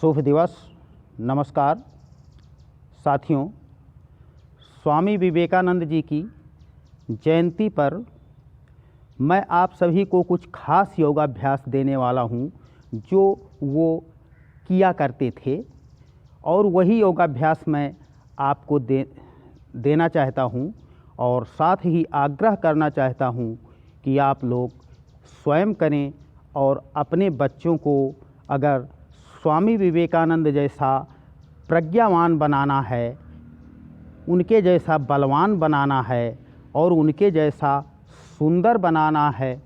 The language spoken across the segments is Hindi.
शुभ दिवस। नमस्कार साथियों, स्वामी विवेकानंद जी की जयंती पर मैं आप सभी को कुछ खास योगाभ्यास देने वाला हूँ जो वो किया करते थे, और वही योगाभ्यास मैं आपको देना चाहता हूँ और साथ ही आग्रह करना चाहता हूँ कि आप लोग स्वयं करें और अपने बच्चों को अगर स्वामी विवेकानंद जैसा प्रज्ञावान बनाना है, उनके जैसा बलवान बनाना है और उनके जैसा सुंदर बनाना है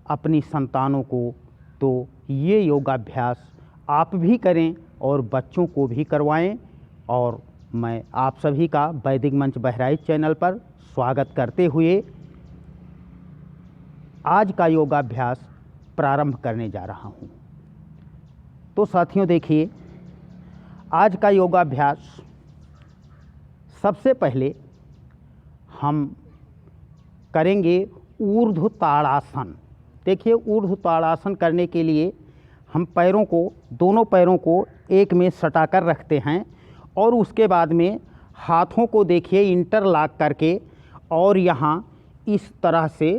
अपनी संतानों को, तो ये योगाभ्यास आप भी करें और बच्चों को भी करवाएं। और मैं आप सभी का वैदिक मंच बहराइच चैनल पर स्वागत करते हुए आज का योगाभ्यास प्रारंभ करने जा रहा हूँ। तो साथियों देखिए, आज का योगाभ्यास सबसे पहले हम करेंगे ऊर्ध्व ताड़ासन। देखिए, ऊर्ध्व ताड़ासन करने के लिए हम दोनों पैरों को एक में सटाकर रखते हैं और उसके बाद में हाथों को देखिए इंटरलॉक करके, और यहाँ इस तरह से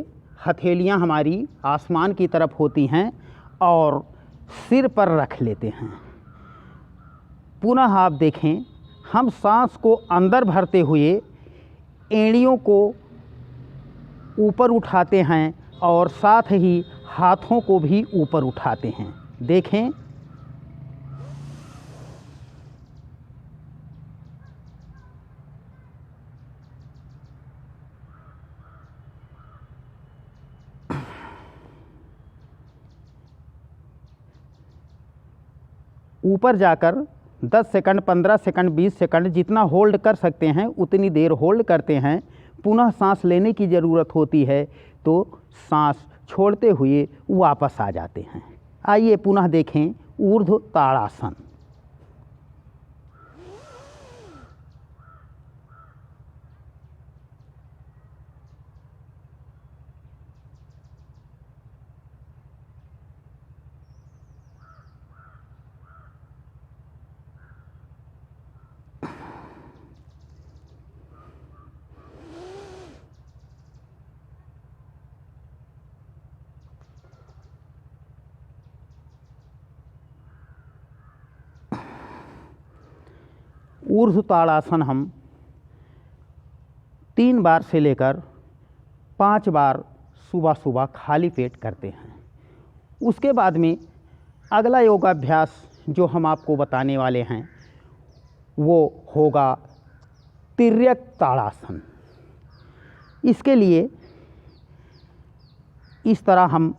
हथेलियाँ हमारी आसमान की तरफ होती हैं और सिर पर रख लेते हैं। पुनः आप देखें, हम सांस को अंदर भरते हुए एड़ियों को ऊपर उठाते हैं और साथ ही हाथों को भी ऊपर उठाते हैं। देखें, ऊपर जाकर 10 सेकंड, 15 सेकंड, 20 सेकंड जितना होल्ड कर सकते हैं उतनी देर होल्ड करते हैं। पुनः सांस लेने की ज़रूरत होती है तो सांस छोड़ते हुए वापस आ जाते हैं। आइए पुनः देखें ऊर्ध्व ताड़ासन। ऊर्ध्व ताड़ासन हम 3 बार से लेकर 5 बार सुबह सुबह खाली पेट करते हैं। उसके बाद में अगला योगाभ्यास जो हम आपको बताने वाले हैं वो होगा तिर्यक ताड़ासन। इसके लिए इस तरह हम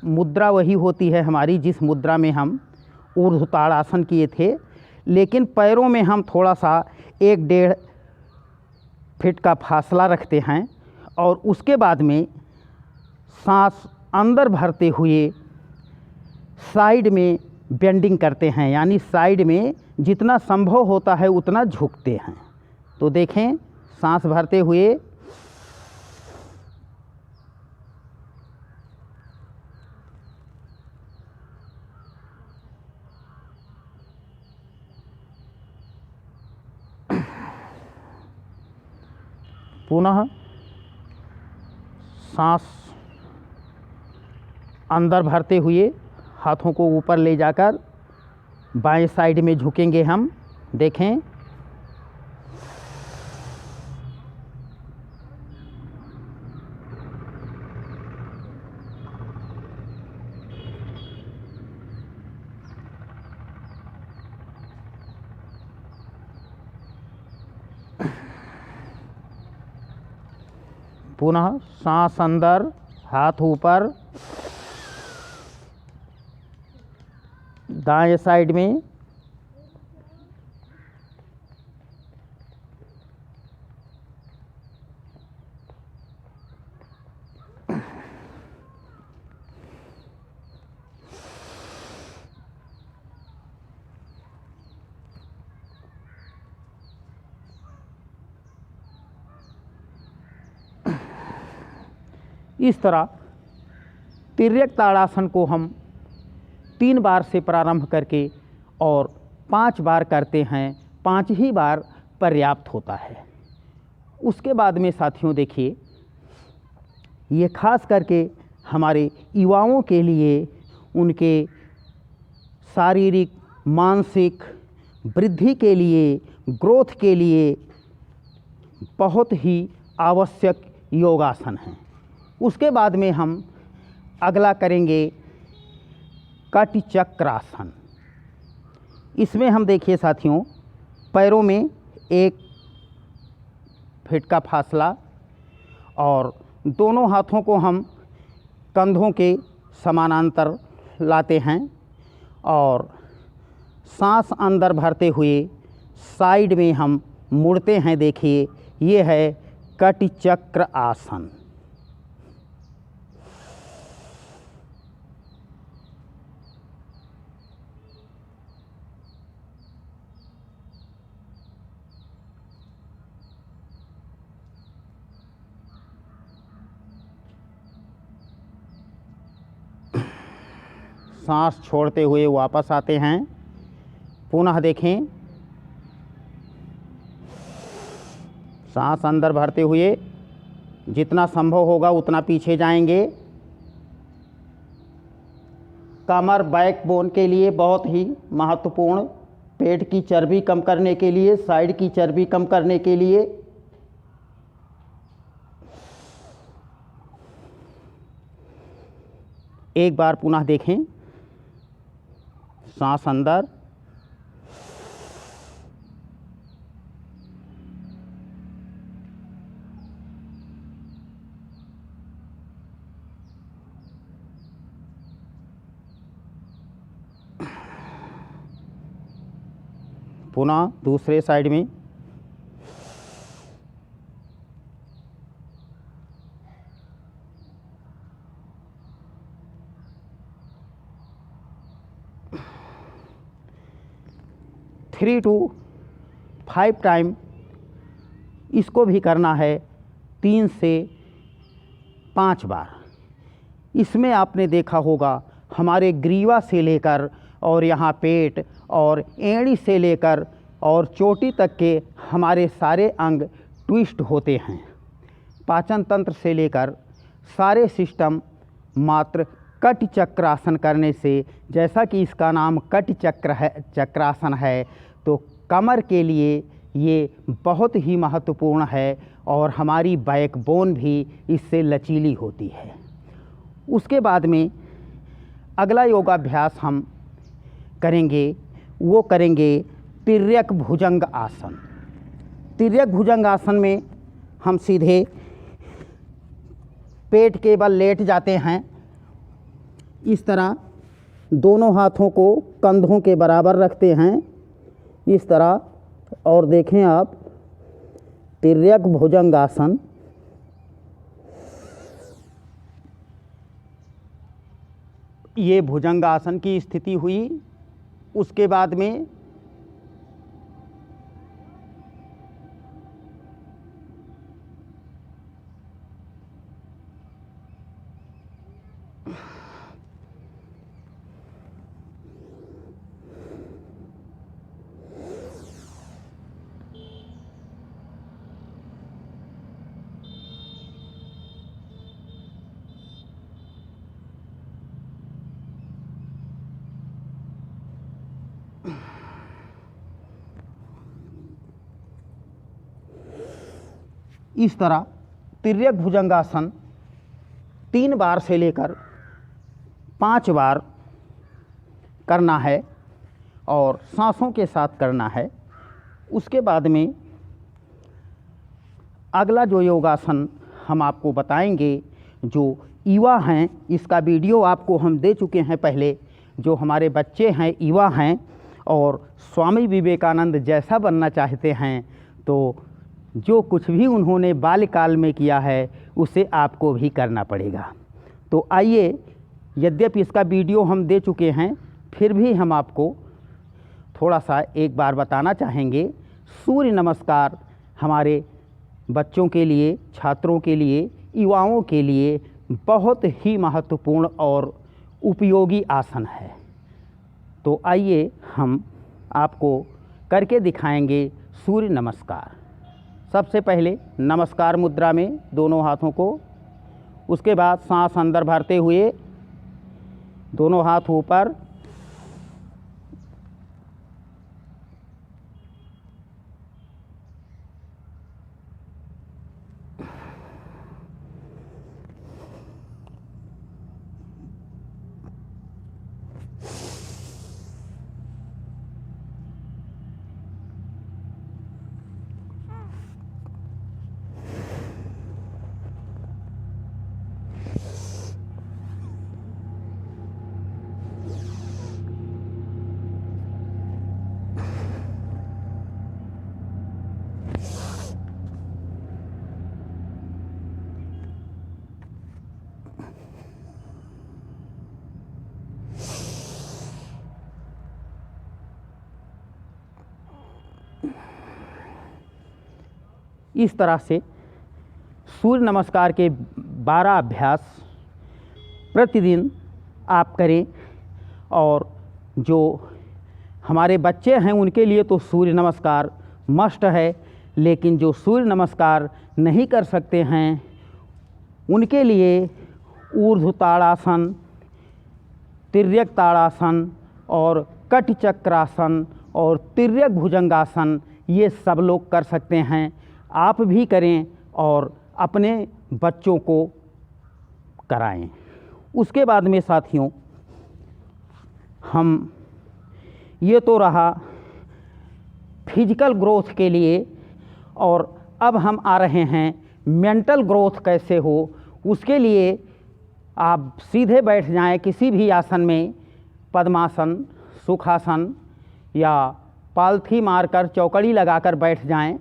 मुद्रा वही होती है हमारी जिस मुद्रा में हम ऊर्ध्व ताड़ासन किए थे, लेकिन पैरों में हम थोड़ा सा 1-1.5 फीट का फासला रखते हैं और उसके बाद में सांस अंदर भरते हुए साइड में बेंडिंग करते हैं, यानी साइड में जितना संभव होता है उतना झुकते हैं। तो देखें, सांस भरते हुए पुनः सांस अंदर भरते हुए हाथों को ऊपर ले जाकर बाएं साइड में झुकेंगे हम। देखें, पुनः सांस अंदर, हाथ ऊपर, दाएं साइड में इस तरह तिर्यक ताड़ासन को हम 3 बार से प्रारंभ करके और 5 बार करते हैं, 5 ही बार पर्याप्त होता है। उसके बाद में साथियों देखिए, ये खास करके हमारे युवाओं के लिए उनके शारीरिक मानसिक वृद्धि के लिए, ग्रोथ के लिए बहुत ही आवश्यक योगासन है। उसके बाद में हम अगला करेंगे कटि चक्रासन। इसमें हम देखिए साथियों, पैरों में 1 फीट का फासला और दोनों हाथों को हम कंधों के समानांतर लाते हैं और सांस अंदर भरते हुए साइड में हम मुड़ते हैं। देखिए, ये है कटि चक्र आसन। सांस छोड़ते हुए वापस आते हैं। पुनः देखें, सांस अंदर भरते हुए जितना संभव होगा उतना पीछे जाएंगे। कमर बैकबोन के लिए बहुत ही महत्वपूर्ण, पेट की चर्बी कम करने के लिए, साइड की चर्बी कम करने के लिए। एक बार पुनः देखें, सांस अंदर, पुनः दूसरे साइड में। थ्री टू 5 टाइम इसको भी करना है, 3 से 5 बार। इसमें आपने देखा होगा हमारे ग्रीवा से लेकर और यहाँ पेट और एड़ी से लेकर और चोटी तक के हमारे सारे अंग ट्विस्ट होते हैं। पाचन तंत्र से लेकर सारे सिस्टम मात्र कटि चक्रासन करने से, जैसा कि इसका नाम कटि चक्रासन है, तो कमर के लिए ये बहुत ही महत्वपूर्ण है और हमारी बैकबोन भी इससे लचीली होती है। उसके बाद में अगला योगाभ्यास हम करेंगे, वो करेंगे तिर्यक भुजंग आसन। तिर्यक भुजंग आसन में हम सीधे पेट के बल लेट जाते हैं, इस तरह दोनों हाथों को कंधों के बराबर रखते हैं, इस तरह। और देखें आप, तिर्यक भुजंग आसन। ये भुजंग आसन की स्थिति हुई। उसके बाद में इस तरह तिर्यक भुजंगासन 3 बार से लेकर 5 बार करना है और सांसों के साथ करना है। उसके बाद में अगला जो योगासन हम आपको बताएंगे, जो युवा हैं, इसका वीडियो आपको हम दे चुके हैं पहले। जो हमारे बच्चे हैं, युवा हैं और स्वामी विवेकानंद जैसा बनना चाहते हैं, तो जो कुछ भी उन्होंने बाल्यकाल में किया है उसे आपको भी करना पड़ेगा। तो आइए, यद्यपि इसका वीडियो हम दे चुके हैं, फिर भी हम आपको थोड़ा सा एक बार बताना चाहेंगे। सूर्य नमस्कार हमारे बच्चों के लिए, छात्रों के लिए, युवाओं के लिए बहुत ही महत्वपूर्ण और उपयोगी आसन है। तो आइए हम आपको करके दिखाएंगे सूर्य नमस्कार। सबसे पहले नमस्कार मुद्रा में दोनों हाथों को, उसके बाद सांस अंदर भरते हुए दोनों हाथ ऊपर, इस तरह से सूर्य नमस्कार के 12 अभ्यास प्रतिदिन आप करें। और जो हमारे बच्चे हैं उनके लिए तो सूर्य नमस्कार मस्ट है, लेकिन जो सूर्य नमस्कार नहीं कर सकते हैं उनके लिए ऊर्ध्व ताड़ासन, तिर्यक ताड़ासन और कट चक्रासन और तिर्यक भुजंगासन ये सब लोग कर सकते हैं। आप भी करें और अपने बच्चों को कराएं। उसके बाद में साथियों, हम ये तो रहा फिजिकल ग्रोथ के लिए, और अब हम आ रहे हैं मेंटल ग्रोथ कैसे हो। उसके लिए आप सीधे बैठ जाएं किसी भी आसन में, पद्मासन, सुखासन या पालथी मारकर चौकड़ी लगाकर बैठ जाएं।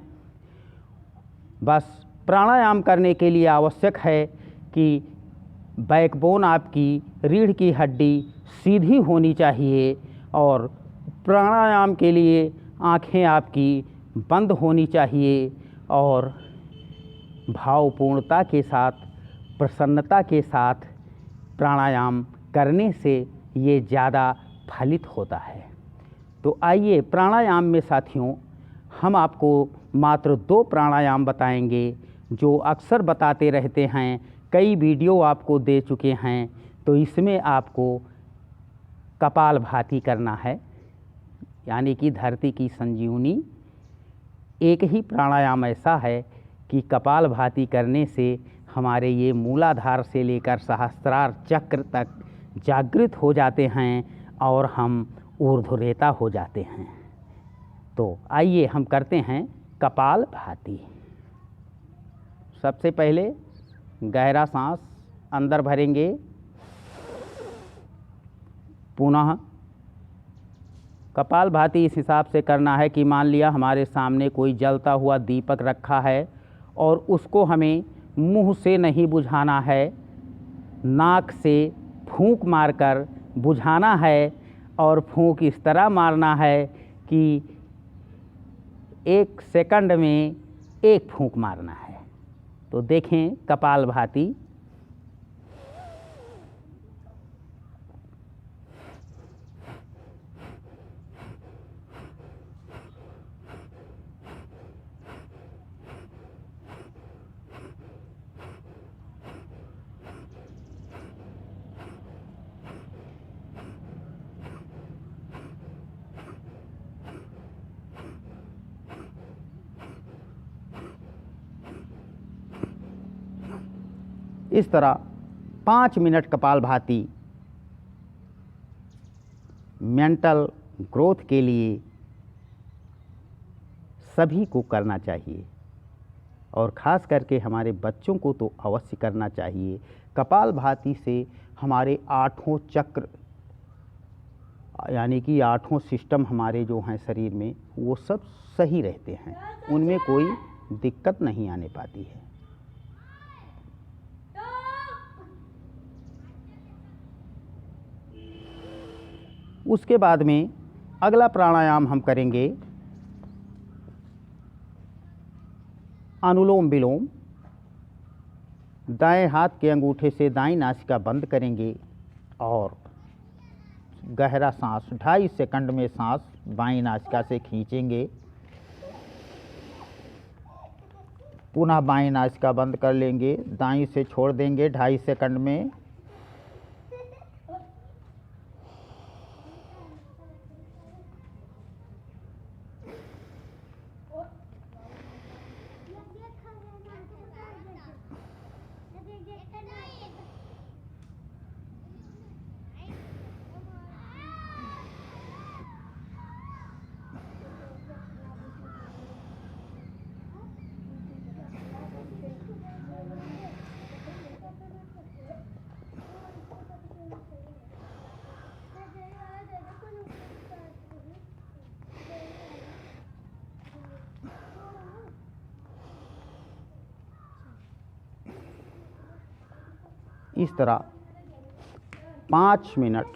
बस प्राणायाम करने के लिए आवश्यक है कि बैकबोन आपकी, रीढ़ की हड्डी सीधी होनी चाहिए और प्राणायाम के लिए आँखें आपकी बंद होनी चाहिए और भावपूर्णता के साथ, प्रसन्नता के साथ प्राणायाम करने से ये ज़्यादा फलित होता है। तो आइए प्राणायाम में साथियों हम आपको मात्र 2 प्राणायाम बताएंगे जो अक्सर बताते रहते हैं, कई वीडियो आपको दे चुके हैं। तो इसमें आपको कपालभाति करना है, यानी कि धरती की संजीवनी। एक ही प्राणायाम ऐसा है कि कपालभाति करने से हमारे ये मूलाधार से लेकर सहस्त्रार चक्र तक जागृत हो जाते हैं और हम ऊर्ध्वरेता हो जाते हैं। तो आइए हम करते हैं कपालभाति। सबसे पहले गहरा सांस अंदर भरेंगे, पुनः कपालभाति इस हिसाब से करना है कि मान लिया हमारे सामने कोई जलता हुआ दीपक रखा है और उसको हमें मुंह से नहीं बुझाना है, नाक से फूंक मारकर बुझाना है। और फूंक इस तरह मारना है कि 1 सेकंड में 1 फूंक मारना है। तो देखें कपालभाति। इस तरह 5 मिनट कपालभाति मेंटल ग्रोथ के लिए सभी को करना चाहिए और ख़ास करके हमारे बच्चों को तो अवश्य करना चाहिए। कपालभाति से हमारे 8 चक्र, यानी कि 8 सिस्टम हमारे जो हैं शरीर में, वो सब सही रहते हैं, उनमें कोई दिक्कत नहीं आने पाती है। उसके बाद में अगला प्राणायाम हम करेंगे अनुलोम विलोम। दाएं हाथ के अंगूठे से दाईं नासिका बंद करेंगे और गहरा सांस 2.5 सेकंड में सांस बाईं नासिका से खींचेंगे, पुनः बाईं नासिका बंद कर लेंगे, दाईं से छोड़ देंगे 2.5 सेकंड में। इस तरह 5 मिनट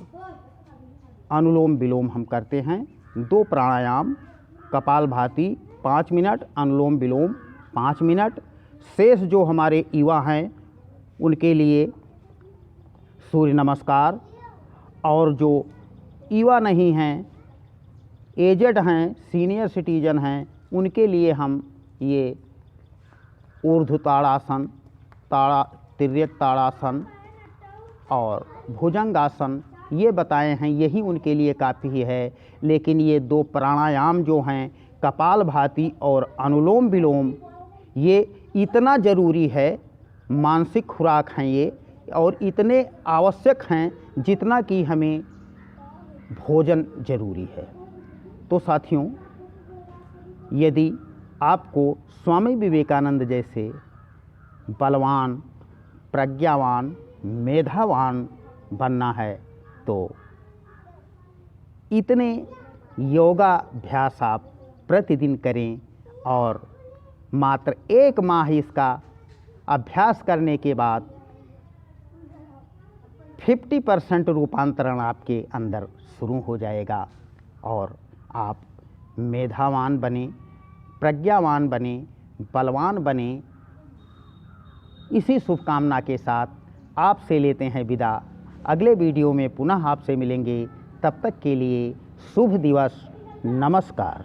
अनुलोम विलोम हम करते हैं। 2 प्राणायाम, कपालभाति 5 मिनट, अनुलोम विलोम 5 मिनट। शेष जो हमारे युवा हैं उनके लिए सूर्य नमस्कार, और जो युवा नहीं हैं, एजेड हैं, सीनियर सिटीजन हैं, उनके लिए हम ये ऊर्ध्व ताड़ासन, तिर्यक ताड़ासन और भुजंगासन ये बताए हैं, यही उनके लिए काफ़ी है। लेकिन ये 2 प्राणायाम जो हैं, कपालभाति और अनुलोम विलोम, ये इतना ज़रूरी है, मानसिक खुराक हैं ये, और इतने आवश्यक हैं जितना कि हमें भोजन ज़रूरी है। तो साथियों, यदि आपको स्वामी विवेकानंद जैसे बलवान, प्रज्ञावान, मेधावान बनना है तो इतने योगाभ्यास आप प्रतिदिन करें, और मात्र 1 माह इसका अभ्यास करने के बाद 50% रूपांतरण आपके अंदर शुरू हो जाएगा, और आप मेधावान बने, प्रज्ञावान बने, बलवान बने। इसी शुभकामना के साथ आपसे लेते हैं विदा। अगले वीडियो में पुनः आपसे मिलेंगे। तब तक के लिए शुभ दिवस, नमस्कार।